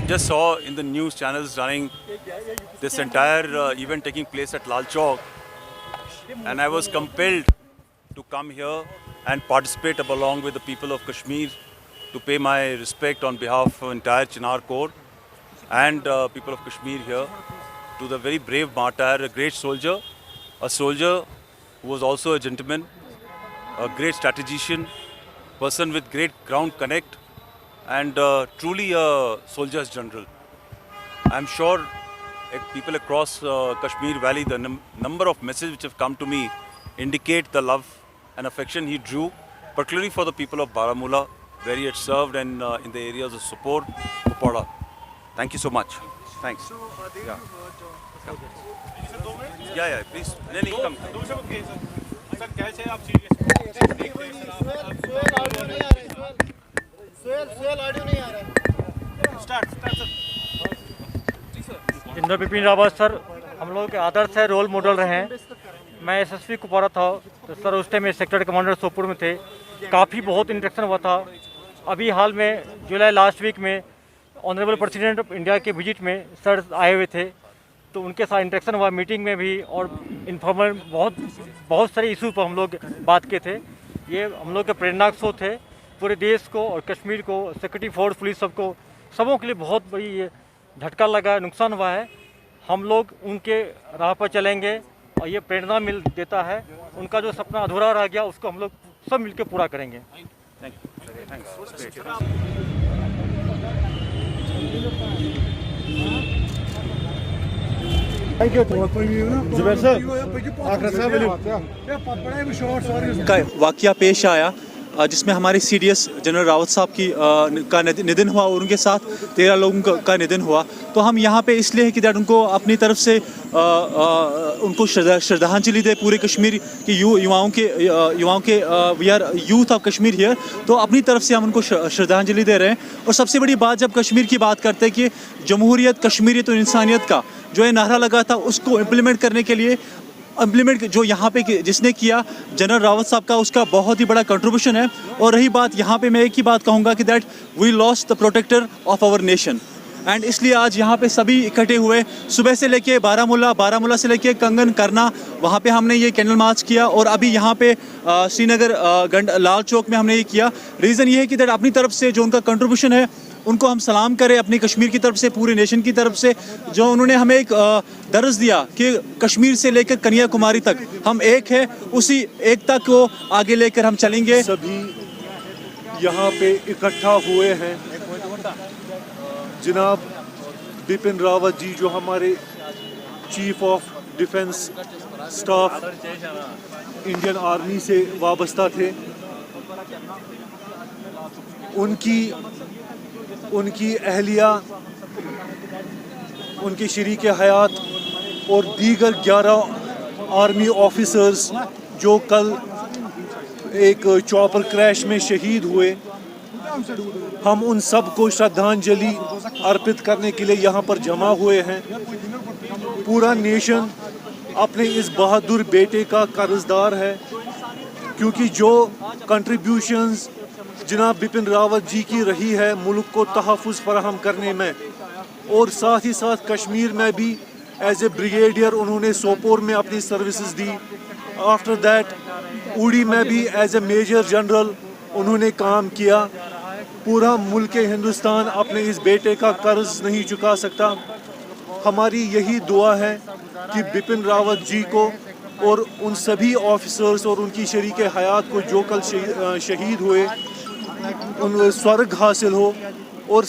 just saw in the news channels running this entire event taking place at Lal Chowk, and I was compelled to come here and participate along with the people of Kashmir to pay my respect on behalf of entire Chinar Corps and people of Kashmir here to the very brave martyr, a great soldier, a soldier who was also a gentleman, a great strategician, person with great ground connect, and truly a soldier's general. I'm sure people across Kashmir Valley, the number of messages which have come to me indicate the love and affection he drew, particularly for the people of Baramulla, where he had served, and in the areas of Sopore, Kupara. Thank you so much. Thanks. Yeah. Yeah, please. नहीं, come. Sir कैसे आप general Bipin Rawat sir हम लोग के आदर्श है, role model रहे हैं। मैं एसएसपी कुपवाड़ा था तो सर उस टाइम में सेक्टर कमांडर सोपुर में थे। काफ़ी बहुत इंटरेक्शन हुआ था। अभी हाल में जुलाई लास्ट वीक में ऑनरेबल प्रेसिडेंट ऑफ इंडिया के विजिट में सर आए हुए थे, तो उनके साथ इंटरेक्शन हुआ मीटिंग में भी, और इन्फॉर्मल बहुत सारे इशू पर हम लोग बात किए थे। ये हम लोग के प्रेरणाक स्रोत थे पूरे देश को और कश्मीर को, सिक्योरिटी फोर्स, पुलिस सबों के लिए बहुत बड़ी ये झटका लगा, नुकसान हुआ है। हम लोग उनके राह पर चलेंगे और ये प्रेरणा मिल देता है। उनका जो सपना अधूरा रह गया उसको हम लोग सब मिलकर पूरा करेंगे। का वाकया पेश आया जिसमें हमारे सीडीएस जनरल रावत साहब का निधन हुआ और उनके साथ 13 लोगों का निधन हुआ। तो हम यहाँ पे इसलिए है कि दैट उनको अपनी तरफ से उनको श्रद्धांजलि दे, पूरे कश्मीर के युवाओं के we are youth of Kashmir here, तो अपनी तरफ से हम उनको श्रद्धांजलि दे रहे हैं। और सबसे बड़ी बात, जब कश्मीर की बात करते हैं कि जमहूरियत, कश्मीरियत और इंसानियत का जो ये नारा लगा था, उसको इम्प्लीमेंट करने के लिए जो यहाँ पे जिसने किया जनरल रावत साहब का, उसका बहुत ही बड़ा कंट्रीब्यूशन है। और रही बात यहाँ पे, मैं एक ही बात कहूँगा कि that we lost the protector of our nation, and इसलिए आज यहाँ पे सभी इकट्ठे हुए, सुबह से लेके बारामूला से लेके कंगन करना, वहाँ पे हमने ये कैंडल मार्च किया, और अभी यहाँ पे श्रीनगर लाल चौक में हमने ये किया। रीज़न ये है कि दैट अपनी तरफ से जो उनका कंट्रीब्यूशन है उनको हम सलाम करें, अपनी कश्मीर की तरफ से, पूरे नेशन की तरफ से, जो उन्होंने हमें एक दर्ज दिया कि कश्मीर से लेकर कन्याकुमारी तक हम एक है, उसी एकता को आगे लेकर हम चलेंगे। सभी यहाँ पे इकट्ठा हुए हैं। जनाब बिपिन रावत जी, जो हमारे chief of defence staff Indian army से वाबस्ता थे, उनकी अहलिया, उनके शरीक हयात और दीगर 11 आर्मी ऑफिसर्स जो कल एक चॉपर क्रैश में शहीद हुए, हम उन सब को श्रद्धांजलि अर्पित करने के लिए यहाँ पर जमा हुए हैं। पूरा नेशन अपने इस बहादुर बेटे का कर्जदार है, क्योंकि जो कंट्रीब्यूशंस जनाब बिपिन रावत जी की रही है मुल्क को तहफ़्फ़ुज़ फराहम करने में, और साथ ही साथ कश्मीर में भी एज ए ब्रिगेडियर उन्होंने सोपोर में अपनी सर्विसेज दी। आफ्टर दैट उड़ी में भी एज ए मेजर जनरल उन्होंने काम किया। पूरा मुल्क हिंदुस्तान अपने इस बेटे का कर्ज नहीं चुका सकता। हमारी यही दुआ है कि बिपिन रावत जी को और उन सभी ऑफिसर्स और उनकी शरीक हयात को जो कल शहीद हुए, उन स्वर्ग हासिल हो, और